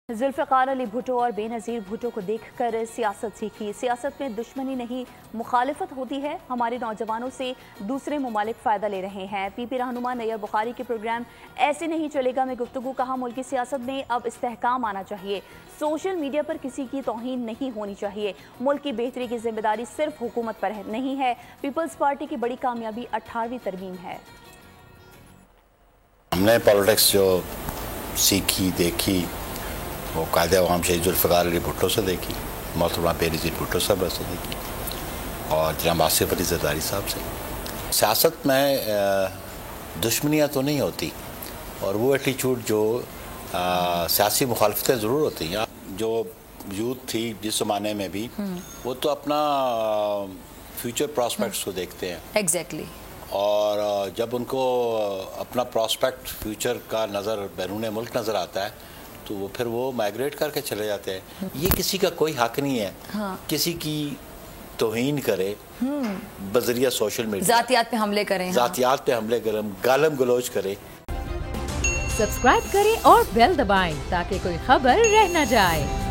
जुल्फ़िकार अली भुट्टो और बेनज़ीर भुट्टो को देखकर सियासत सीखी। सियासत में दुश्मनी नहीं मुखालिफत होती है। हमारे नौजवानों से दूसरे ममालिक फ़ायदा ले रहे हैं। पीपी रहनुमा नैयर बुखारी के प्रोग्राम ऐसे नहीं चलेगा में गुफ्तगू कहा, मुल्क की सियासत में अब इस्तेहकाम आना चाहिए। सोशल मीडिया पर किसी की तौहीन नहीं होनी चाहिए। मुल्क की बेहतरी की जिम्मेदारी सिर्फ हुकूमत पर नहीं है। पीपल्स पार्टी की बड़ी कामयाबी 18वीं तरमीम है। हमने पॉलिटिक्स जो सीखी देखी वो कायदे-ए-आवाम शहीद जुल्फ़िकार अली भुट्टो से देखी, मोहतरमा बेनज़ीर भुट्टो साहब से देखी और जनाब आसिफ अली ज़रदारी साहब से। सियासत में दुश्मनियाँ तो नहीं होती और वो एटीट्यूड जो सियासी मुखालफतें ज़रूर होती हैं। जो यूथ थी जिस ज़माने में भी वो तो अपना फ्यूचर प्रॉस्पेक्ट्स को देखते हैं। एग्जैक्टली। और जब उनको अपना प्रॉस्पेक्ट फ्यूचर का नज़र बैरून मुल्क नज़र आता है तो वो फिर वो माइग्रेट करके चले जाते हैं। ये किसी का कोई हक नहीं है किसी की तौहीन करे बजरिया सोशल मीडिया, जातियात पे हमले करें, जातियात पे हमले करें, गालम गलोच करे। सब्सक्राइब करें और बेल दबाएं ताकि कोई खबर रह न जाए।